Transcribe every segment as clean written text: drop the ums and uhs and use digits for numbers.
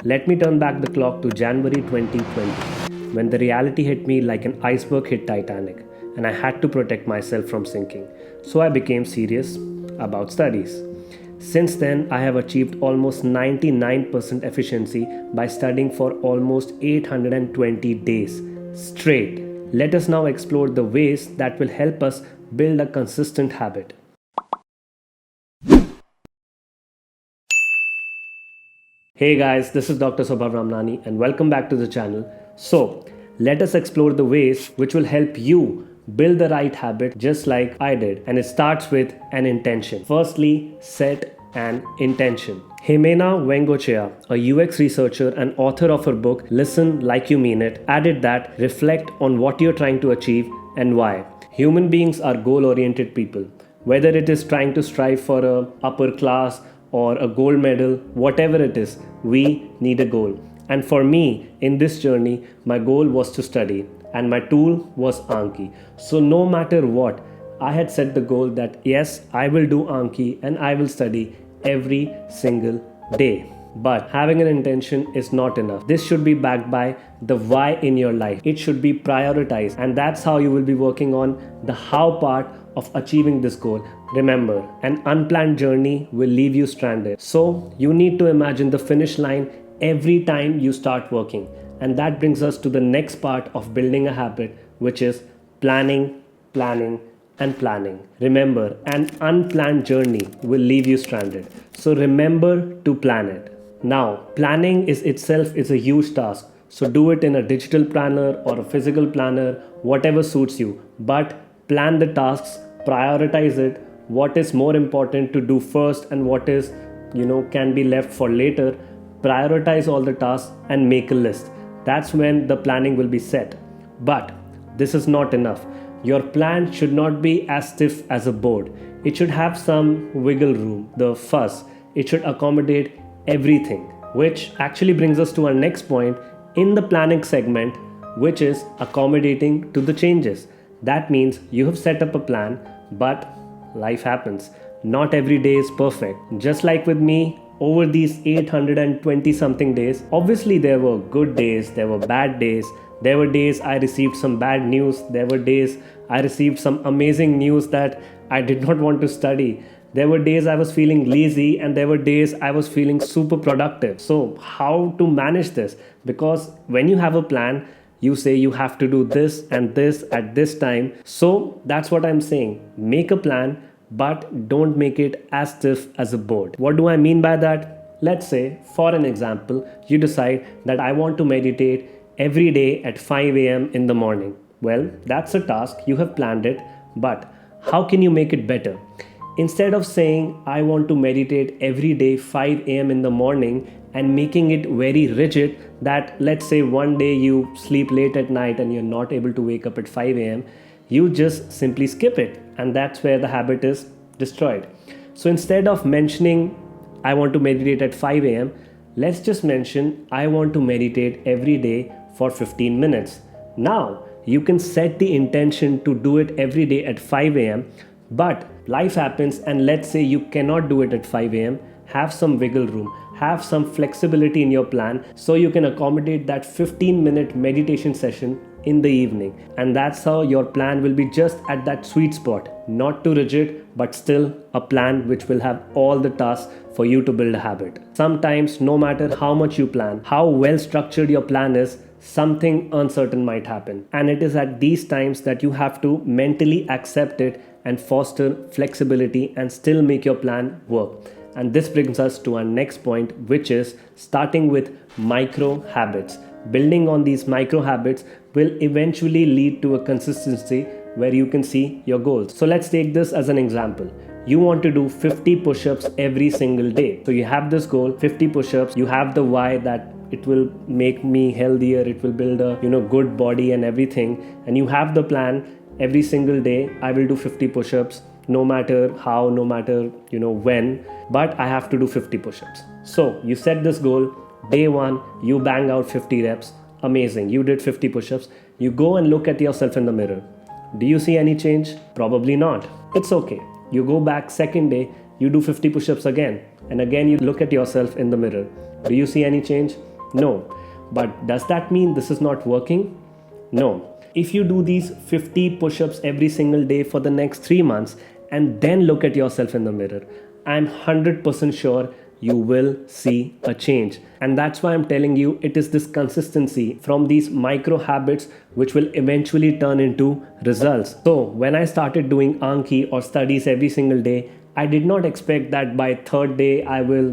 Let me turn back the clock to January 2020, when the reality hit me like an iceberg hit Titanic, and I had to protect myself from sinking. So I became serious about studies. Since then, I have achieved almost 99% efficiency by studying for almost 820 days straight. Let us now explore the ways that will help us build a consistent habit. Hey guys, this is Dr. Subhav Ramnani and welcome back to the channel. So, let us explore the ways which will help you build the right habit just like I did. And it starts with an intention. Firstly, set an intention. Jimena Wengochea, a UX researcher and author of her book Listen Like You Mean It, added that reflect on what you're trying to achieve and why. Human beings are goal-oriented people. Whether it is trying to strive for a upper class or a gold medal, whatever it is, we need a goal. And for me, in this journey, my goal was to study, and my tool was Anki. So, no matter what, I had set the goal that yes, I will do Anki and I will study every single day. But having an intention is not enough. This should be backed by the why in your life. It should be prioritized, and that's how you will be working on the how part of achieving this goal. Remember, an unplanned journey will leave you stranded. So, you need to imagine the finish line every time you start working. And that brings us to the next part of building a habit, which is planning, planning, and planning. Remember, an unplanned journey will leave you stranded. So, remember to plan it. Now, planning is a huge task. So, do it in a digital planner or a physical planner, whatever suits you. But plan the tasks, prioritize it, what is more important to do first and what is can be left for later. Prioritize all the tasks and make a list. That's when the planning will be set. But this is not enough. Your plan should not be as stiff as a board. It should have some wiggle room, the fuzz. It should accommodate everything, which actually brings us to our next point in the planning segment, which is accommodating to the changes. That means you have set up a plan, but life happens. Not every day is perfect. Just like with me, over these 820 something days, obviously there were good days, there were bad days, there were days I received some bad news, there were days I received some amazing news that I did not want to study. There were days I was feeling lazy and there were days I was feeling super productive. So, how to manage this? Because when you have a plan, you say you have to do this and this at this time. So that's what I'm saying. Make a plan, but don't make it as stiff as a board. What do I mean by that? Let's say, for an example, you decide that I want to meditate every day at 5 a.m. in the morning. Well, that's a task. You have planned it, but how can you make it better? Instead of saying I want to meditate every day 5 a.m. in the morning and making it very rigid that let's say one day you sleep late at night and you're not able to wake up at 5 a.m., you just simply skip it, and that's where the habit is destroyed. So instead of mentioning I want to meditate at 5 a.m., let's just mention I want to meditate every day for 15 minutes. Now you can set the intention to do it every day at 5 a.m., but life happens and let's say you cannot do it at 5 a.m. Have some wiggle room, have some flexibility in your plan so you can accommodate that 15-minute meditation session in the evening. And that's how your plan will be just at that sweet spot, not too rigid, but still a plan which will have all the tasks for you to build a habit. Sometimes, no matter how much you plan, how well structured your plan is, something uncertain might happen. And it is at these times that you have to mentally accept it and foster flexibility and still make your plan work. And this brings us to our next point, which is starting with micro habits. Building on these micro habits will eventually lead to a consistency where you can see your goals. So let's take this as an example. You want to do 50 push-ups every single day. So you have this goal, 50 push-ups. You have the why that it will make me healthier, it will build a good body and everything. And you have the plan every single day. I will do 50 push-ups. No matter how, no matter when, but I have to do 50 push-ups. So you set this goal. Day one, you bang out 50 reps. Amazing, you did 50 push-ups. You go and look at yourself in the mirror. Do you see any change? Probably not. It's okay. You go back second day, you do 50 push-ups again. And again you look at yourself in the mirror. Do you see any change? No. But does that mean this is not working? No. If you do these 50 push ups every single day for the next 3 months and then look at yourself in the mirror, I'm 100% sure you will see a change. And that's why I'm telling you, it is this consistency from these micro habits which will eventually turn into results. So when I started doing Anki or studies every single day, I did not expect that by third day I will,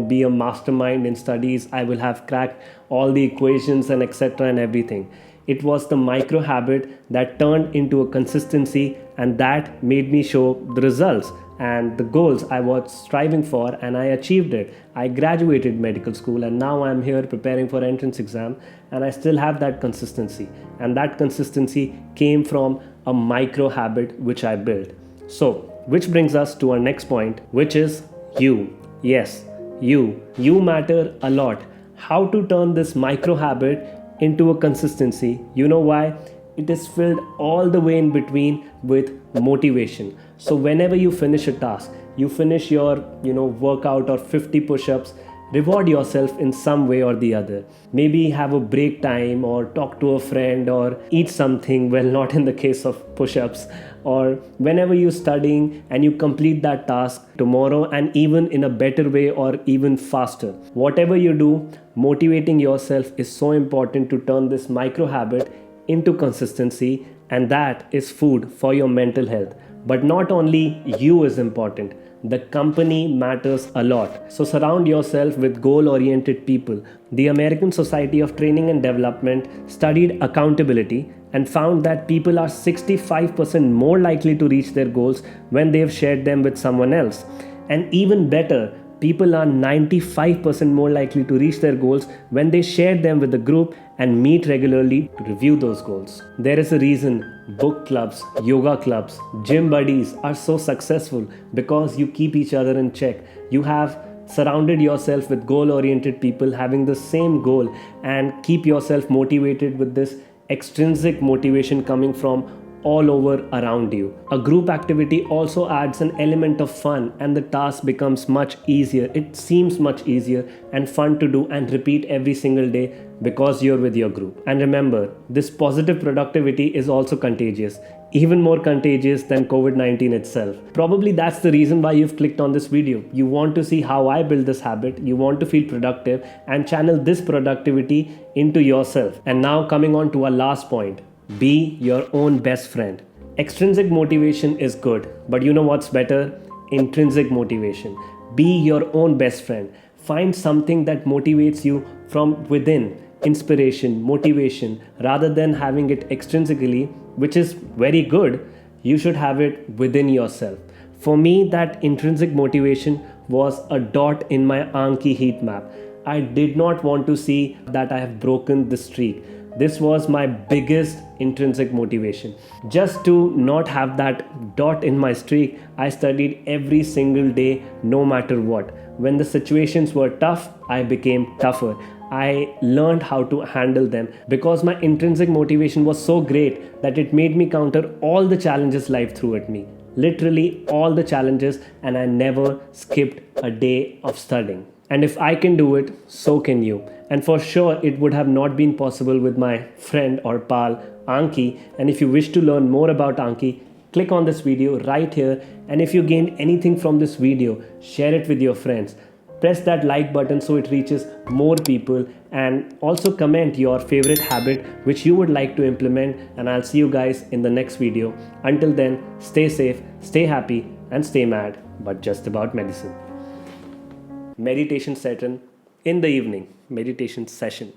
be a mastermind in studies. I will have cracked all the equations and etc. and everything. It was the micro habit that turned into a consistency, and that made me show the results and the goals I was striving for, and I achieved it. I graduated medical school and now I'm here preparing for entrance exam, and I still have that consistency. And that consistency came from a micro habit which I built. So, which brings us to our next point, which is you. Yes, you. You matter a lot. How to turn this micro habit into a consistency? You know why? It is filled all the way in between with motivation. So whenever you finish a task, you finish your workout or 50 push-ups, reward yourself in some way or the other. Maybe have a break time or talk to a friend or eat something, well, not in the case of push-ups. Or whenever you're studying and you complete that task tomorrow, and even in a better way or even faster. Whatever you do, motivating yourself is so important to turn this micro habit into consistency, and that is food for your mental health. But not only you is important, the company matters a lot. So surround yourself with goal-oriented people. The American Society of Training and Development studied accountability and found that people are 65% more likely to reach their goals when they have shared them with someone else. And even better, people are 95% more likely to reach their goals when they share them with the group and meet regularly to review those goals. There is a reason book clubs, yoga clubs, gym buddies are so successful, because you keep each other in check. You have surrounded yourself with goal-oriented people having the same goal, and keep yourself motivated with this extrinsic motivation coming from all over around you. A group activity also adds an element of fun, and the task becomes much easier. It seems much easier and fun to do and repeat every single day because you're with your group. And remember, this positive productivity is also contagious, even more contagious than COVID-19 itself. Probably that's the reason why you've clicked on this video. You want to see how I build this habit, you want to feel productive and channel this productivity into yourself. And now coming on to our last point. Be your own best friend. Extrinsic motivation is good, but you know what's better? Intrinsic motivation. Be your own best friend. Find something that motivates you from within. Inspiration, motivation, rather than having it extrinsically, which is very good. You should have it within yourself. For me, that intrinsic motivation was a dot in my Anki heat map. I did not want to see that I have broken the streak. This was my biggest intrinsic motivation. Just to not have that dot in my streak, I studied every single day, no matter what. When the situations were tough, I became tougher. I learned how to handle them because my intrinsic motivation was so great that it made me counter all the challenges life threw at me. Literally all the challenges, and I never skipped a day of studying. And if I can do it, so can you. And for sure, it would have not been possible with my friend or pal, Anki. And if you wish to learn more about Anki, click on this video right here. And if you gained anything from this video, share it with your friends. Press that like button so it reaches more people. And also comment your favorite habit which you would like to implement. And I'll see you guys in the next video. Until then, stay safe, stay happy, and stay mad, but just about medicine. Meditation session in the evening. Meditation session.